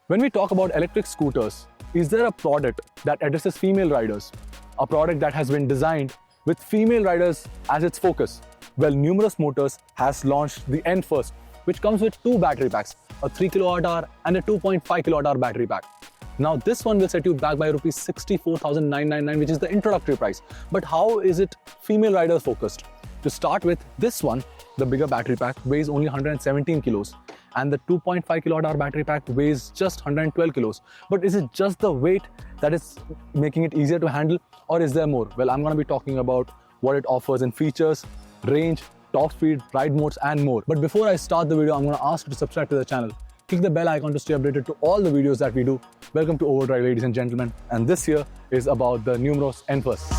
When we talk about electric scooters, is there a product that addresses female riders? A product that has been designed with female riders as its focus? Well, Numeros Motors has launched the N-First, which comes with two battery packs, a 3 kWh and a 2.5 kWh battery pack. Now this one will set you back by rupees 64,999, which is the introductory price. But how is it female rider focused? To start with, this one, the bigger battery pack, weighs only 117 kilos. And the 2.5 kWh battery pack weighs just 112 kilos. But is it just the weight that is making it easier to handle, or is there more? Well, I'm going to be talking about what it offers in features, range, top speed, ride modes and more. But before I start the video, I'm going to ask you to subscribe to the channel. Click the bell icon to stay updated to all the videos that we do. Welcome to Overdrive, ladies and gentlemen. And this here is about the Numeros N-First.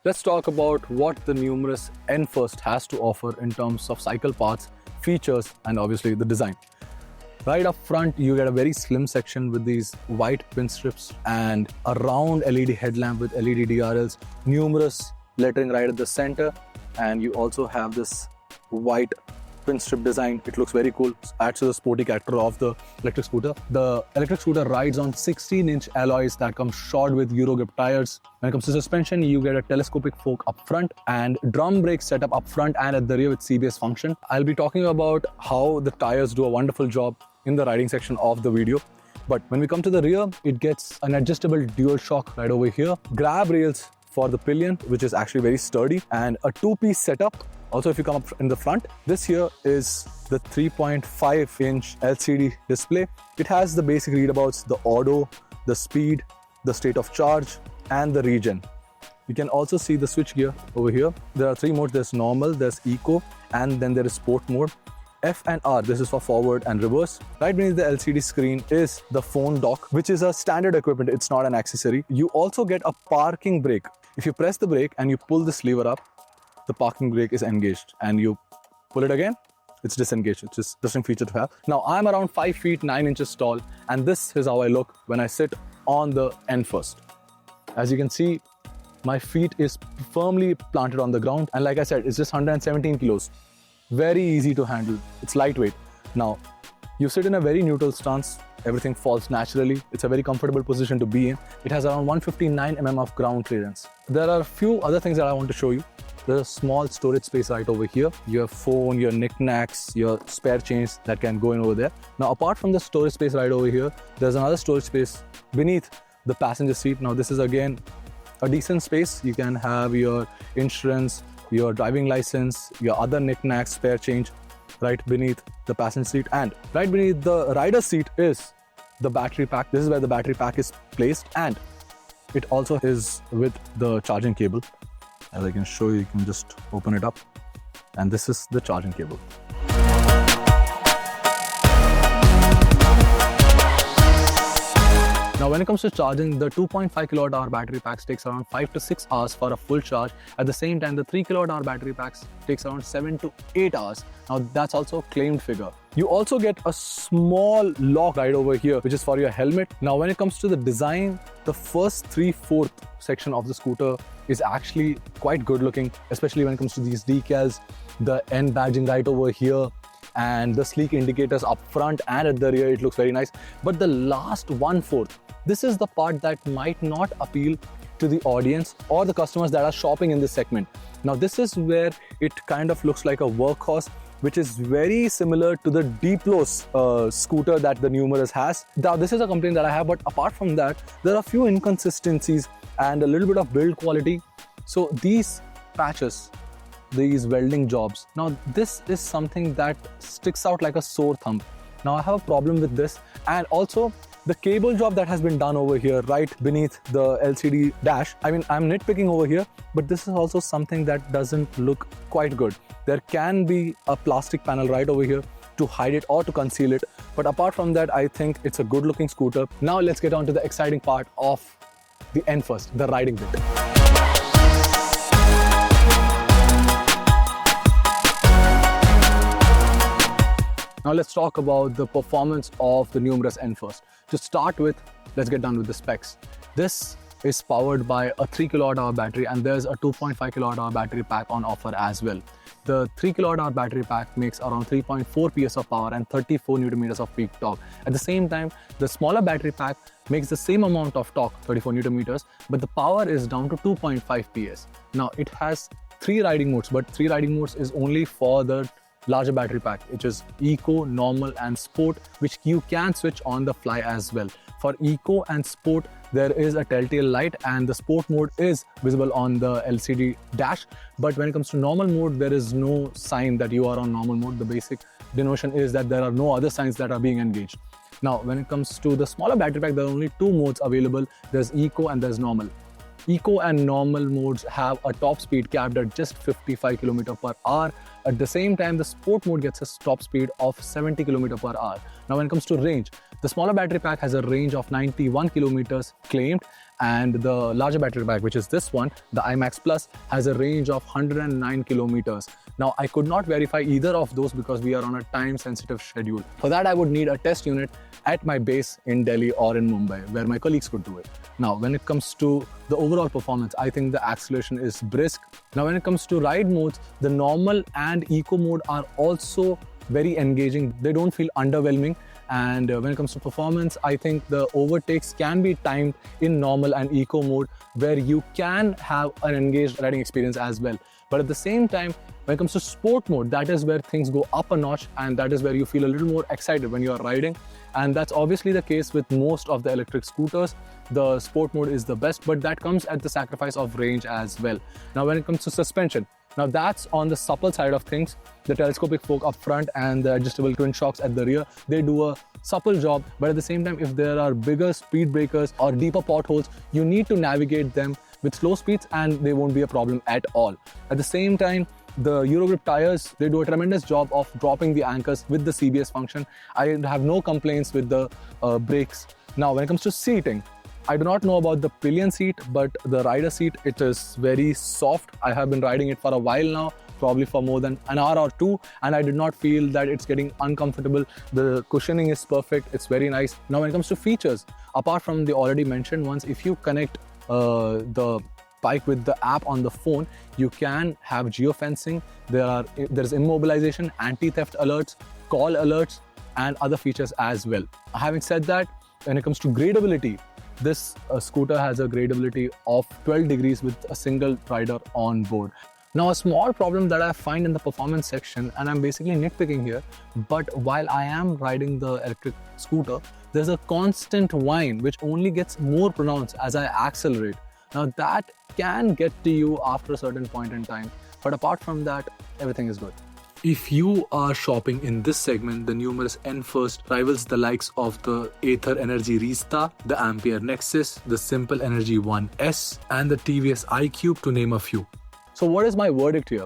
Let's talk about what the Numeros N-First has to offer in terms of cycle parts, features and obviously the design. Right up front, you get a very slim section with these white pin strips and a round LED headlamp with LED DRLs, Numeros lettering right at the center, and you also have this white pin strip design. It looks very cool, adds to the sporty character of the electric scooter. The electric scooter rides on 16-inch alloys that come shod with Euro grip tires. When it comes to suspension, you get a telescopic fork up front and drum brake setup up front and at the rear with CBS function. I'll be talking about how the tires do a wonderful job in the riding section of the video. But when we come to the rear, it gets an adjustable dual shock right over here, grab rails for the pillion, which is actually very sturdy, and a two-piece setup. Also, if you come up in the front, this here is the 3.5-inch LCD display. It has the basic readabouts, the auto, the speed, the state of charge, and the regen. You can also see the switch gear over here. There are three modes. There's normal, there's eco, and then there is sport mode. F and R, this is for forward and reverse. Right beneath the LCD screen is the phone dock, which is a standard equipment. It's not an accessory. You also get a parking brake. If you press the brake and you pull this lever up, the parking brake is engaged, and you pull it again, it's disengaged. It's just an interesting feature to have. Now, I'm around 5 feet 9 inches tall, and this is how I look when I sit on the N-First. As you can see, my feet is firmly planted on the ground, and like I said, it's just 117 kilos. Very easy to handle. It's lightweight. Now, you sit in a very neutral stance. Everything falls naturally. It's a very comfortable position to be in. It has around 159 mm of ground clearance. There are a few other things that I want to show you. There's a small storage space right over here. Your phone, your knickknacks, your spare change that can go in over there. Now, apart from the storage space right over here, there's another storage space beneath the passenger seat. Now, this is again a decent space. You can have your insurance, your driving license, your other knickknacks, spare change right beneath the passenger seat. And right beneath the rider's seat is the battery pack. This is where the battery pack is placed, and it also is with the charging cable. As I can show you, you can just open it up, and this is the charging cable. Now, when it comes to charging, the 2.5 kWh battery packs takes around 5 to 6 hours for a full charge. At the same time, the 3 kWh battery packs takes around 7 to 8 hours. Now, that's also a claimed figure. You also get a small lock right over here, which is for your helmet. Now, when it comes to the design, the first 3/4 section of the scooter is actually quite good looking, especially when it comes to these decals, the N badging right over here, and the sleek indicators up front and at the rear. It looks very nice. But the last 1/4, this is the part that might not appeal to the audience or the customers that are shopping in this segment. Now, this is where it kind of looks like a workhorse, which is very similar to the Diplo's scooter that the Numeros has. Now, this is a complaint that I have, but apart from that, there are a few inconsistencies and a little bit of build quality. So these patches, these welding jobs, now this is something that sticks out like a sore thumb. Now, I have a problem with this, and also the cable job that has been done over here right beneath the LCD dash. I mean, I'm nitpicking over here, but this is also something that doesn't look quite good. There can be a plastic panel right over here to hide it or to conceal it, but apart from that, I think it's a good looking scooter. Now let's get on to the exciting part of the N-First, the riding bit. Now let's talk about the performance of the Numeros N-First. To start with, let's get done with the specs. This is powered by a 3 kilowatt hour battery, and there's a 2.5 kilowatt hour battery pack on offer as well. The 3 kilowatt hour battery pack makes around 3.4 PS of power and 34 Newton meters of peak torque. At the same time, the smaller battery pack makes the same amount of torque, 34 Newton meters, but the power is down to 2.5 PS. Now it has 3 riding modes, but 3 riding modes is only for the larger battery pack, which is Eco, Normal and Sport, which you can switch on the fly as well. For Eco and Sport, there is a telltale light and the Sport mode is visible on the LCD dash. But when it comes to normal mode, there is no sign that you are on normal mode. The basic denotation is that there are no other signs that are being engaged. Now, when it comes to the smaller battery pack, there are only 2 modes available. There's Eco and there's Normal. Eco and Normal modes have a top speed capped at just 55 km per hour. At the same time, the Sport mode gets a top speed of 70 km per hour. Now, when it comes to range, the smaller battery pack has a range of 91 kilometers claimed, and the larger battery pack, which is this one, the IMAX Plus, has a range of 109 kilometers. Now, I could not verify either of those because we are on a time-sensitive schedule. For that, I would need a test unit at my base in Delhi or in Mumbai, where my colleagues could do it. Now, when it comes to the overall performance, I think the acceleration is brisk. Now, when it comes to ride modes, the Normal and Eco mode are also very engaging. They don't feel underwhelming. And when it comes to performance, I think the overtakes can be timed in Normal and Eco mode, where you can have an engaged riding experience as well. But at the same time, when it comes to Sport mode, that is where things go up a notch, and that is where you feel a little more excited when you are riding. And that's obviously the case with most of the electric scooters. The Sport mode is the best, but that comes at the sacrifice of range as well. Now, when it comes to suspension, now that's on the supple side of things. The telescopic fork up front and the adjustable twin shocks at the rear, they do a supple job. But at the same time, if there are bigger speed breakers or deeper potholes, you need to navigate them with slow speeds and they won't be a problem at all. At the same time, the Eurogrip tires, they do a tremendous job of dropping the anchors with the CBS function. I have no complaints with the brakes. Now, when it comes to seating, I do not know about the pillion seat, but the rider seat, it is very soft. I have been riding it for a while now, probably for more than an hour or 2, and I did not feel that it's getting uncomfortable. The cushioning is perfect, it's very nice. Now, when it comes to features, apart from the already mentioned ones, if you connect the bike with the app on the phone, you can have geofencing. There's immobilization, anti-theft alerts, call alerts, and other features as well. Having said that, when it comes to gradability, this scooter has a gradability of 12 degrees with a single rider on board. Now, a small problem that I find in the performance section, and I'm basically nitpicking here, but while I am riding the electric scooter, there's a constant whine which only gets more pronounced as I accelerate. Now, that can get to you after a certain point in time, but apart from that, everything is good. If you are shopping in this segment, the Numeros N First rivals the likes of the Ather Energy Rista, the Ampere Nexus, the Simple Energy 1S, and the TVS iQube, to name a few. So what is my verdict here?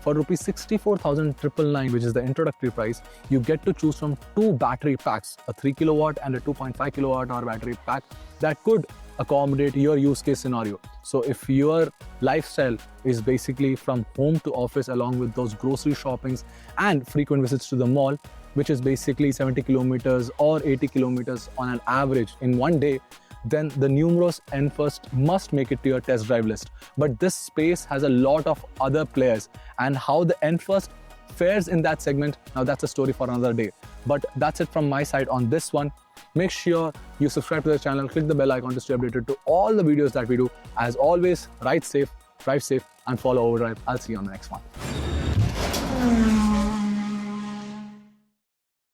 For Rs 64,999, which is the introductory price, you get to choose from 2 battery packs, a 3 kilowatt and a 2.5 kilowatt hour battery pack that could accommodate your use case scenario. So if your lifestyle is basically from home to office, along with those grocery shoppings and frequent visits to the mall, which is basically 70 kilometers or 80 kilometers on an average in one day, then the Numeros N First must make it to your test drive list. But this space has a lot of other players, and how the N First fares in that segment, now that's a story for another day. But that's it from my side on this one. Make sure you subscribe to the channel, click the bell icon to stay updated to all the videos that we do. As always, ride safe, drive safe, and follow Overdrive. I'll see you on the next one.